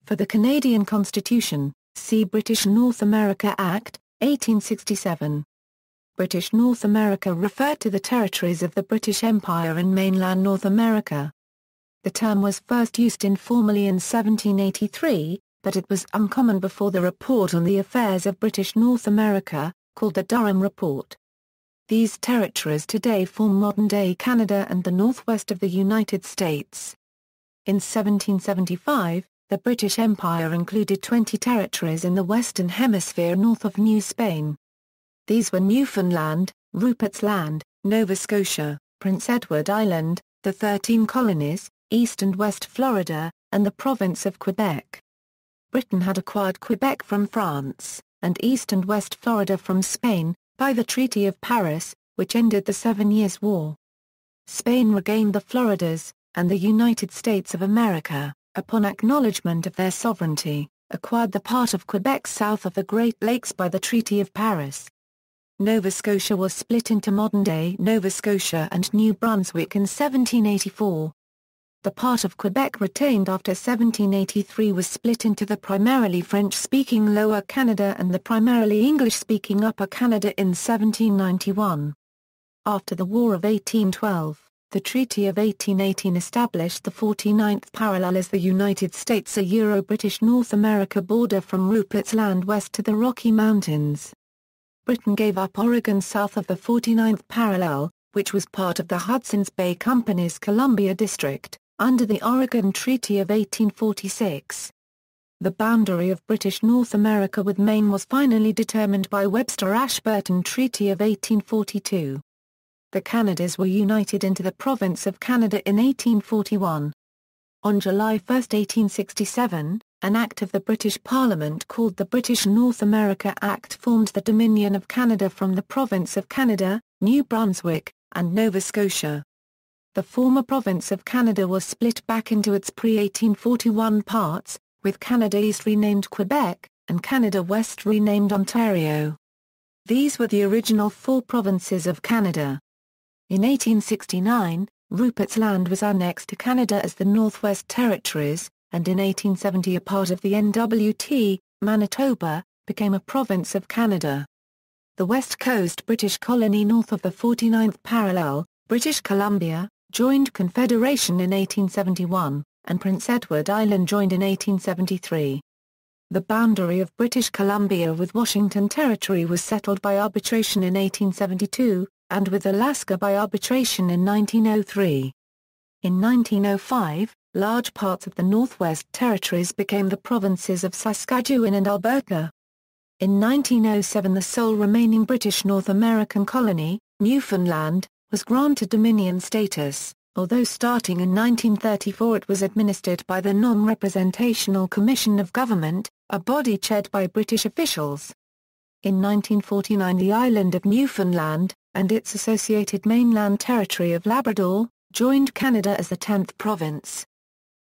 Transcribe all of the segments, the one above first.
For the Canadian Constitution, see British North America Act, 1867. British North America referred to the territories of the British Empire in mainland North America. The term was first used informally in 1783, but it was uncommon before the Report on the Affairs of British North America, called the Durham Report. These territories today form modern-day Canada and the northwest of the United States. In 1775, the British Empire included 20 territories in the Western Hemisphere north of New Spain. These were Newfoundland, Rupert's Land, Nova Scotia, Prince Edward Island, the 13 colonies, East and West Florida, and the province of Quebec. Britain had acquired Quebec from France, and East and West Florida from Spain, by the Treaty of Paris, which ended the 7 Years' War. Spain regained the Floridas, and the United States of America, upon acknowledgement of their sovereignty, acquired the part of Quebec south of the Great Lakes by the Treaty of Paris. Nova Scotia was split into modern-day Nova Scotia and New Brunswick in 1784. The part of Quebec retained after 1783 was split into the primarily French-speaking Lower Canada and the primarily English-speaking Upper Canada in 1791. After the War of 1812, the Treaty of 1818 established the 49th parallel as the United States a Euro-British North America border from Rupert's Land west to the Rocky Mountains. Britain gave up Oregon south of the 49th parallel, which was part of the Hudson's Bay Company's Columbia District, under the Oregon Treaty of 1846. The boundary of British North America with Maine was finally determined by Webster-Ashburton Treaty of 1842. The Canadas were united into the province of Canada in 1841. On July 1, 1867, an act of the British Parliament called the British North America Act formed the Dominion of Canada from the province of Canada, New Brunswick, and Nova Scotia. The former province of Canada was split back into its pre-1841 parts, with Canada East renamed Quebec, and Canada West renamed Ontario. These were the original 4 provinces of Canada. In 1869, Rupert's Land was annexed to Canada as the Northwest Territories, and in 1870 a part of the NWT, Manitoba, became a province of Canada. The West Coast British colony north of the 49th parallel, British Columbia, joined Confederation in 1871, and Prince Edward Island joined in 1873. The boundary of British Columbia with Washington Territory was settled by arbitration in 1872, and with Alaska by arbitration in 1903. In 1905, large parts of the Northwest Territories became the provinces of Saskatchewan and Alberta. In 1907 the sole remaining British North American colony, Newfoundland, was granted Dominion status, although starting in 1934 it was administered by the Non-Representational Commission of Government, a body chaired by British officials. In 1949 the island of Newfoundland, and its associated mainland territory of Labrador, joined Canada as the 10th province.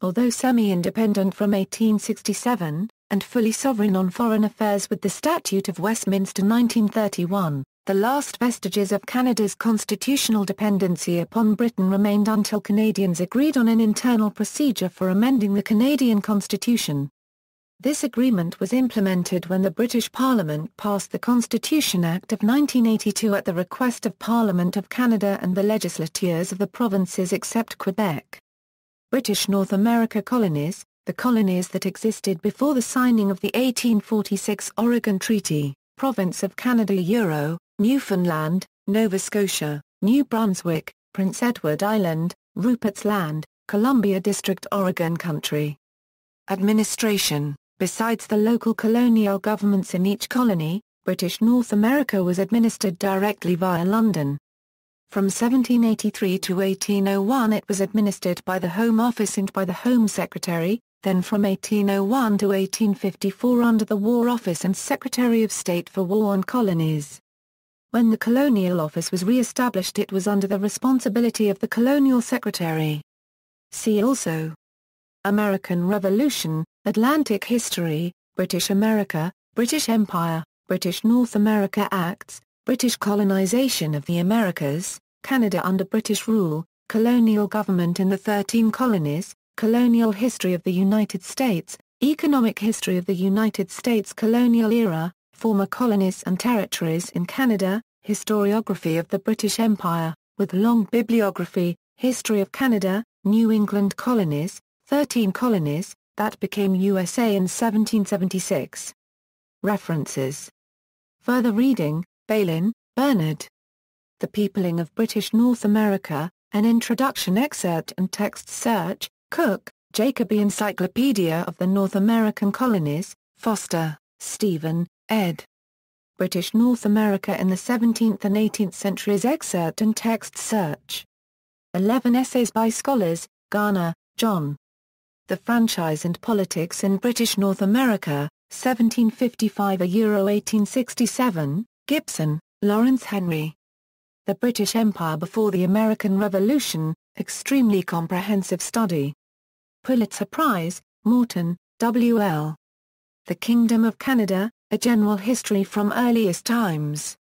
Although semi-independent from 1867, and fully sovereign on foreign affairs with the Statute of Westminster 1931, the last vestiges of Canada's constitutional dependency upon Britain remained until Canadians agreed on an internal procedure for amending the Canadian Constitution. This agreement was implemented when the British Parliament passed the Constitution Act of 1982 at the request of Parliament of Canada and the legislatures of the provinces except Quebec. British North America colonies, the colonies that existed before the signing of the 1846 Oregon Treaty, Province of Canada Euro, Newfoundland, Nova Scotia, New Brunswick, Prince Edward Island, Rupert's Land, Columbia District Oregon Country. Administration. Besides the local colonial governments in each colony, British North America was administered directly via London. From 1783 to 1801 it was administered by the Home Office and by the Home Secretary, then from 1801 to 1854 under the War Office and Secretary of State for War and Colonies. When the Colonial Office was re-established it was under the responsibility of the Colonial Secretary. See also: American Revolution, Atlantic History, British America, British Empire, British North America Acts, British colonization of the Americas, Canada under British rule, colonial government in the 13 colonies, colonial history of the United States, Economic History of the United States Colonial Era, Former Colonies and Territories in Canada, Historiography of the British Empire, with long bibliography, History of Canada, New England Colonies, 13 colonies, that became USA in 1776. References. Further reading, Bailyn, Bernard. The Peopling of British North America, An Introduction excerpt and text search, Cook, Jacobi Encyclopedia of the North American Colonies, Foster, Stephen, ed. British North America in the 17th and 18th Centuries excerpt and text search. 11 essays by scholars, Garner, John. The Franchise and Politics in British North America, 1755–1867, Gibson, Lawrence Henry. The British Empire Before the American Revolution, Extremely Comprehensive Study. Pulitzer Prize, Morton, W. L. The Kingdom of Canada, A General History from Earliest Times.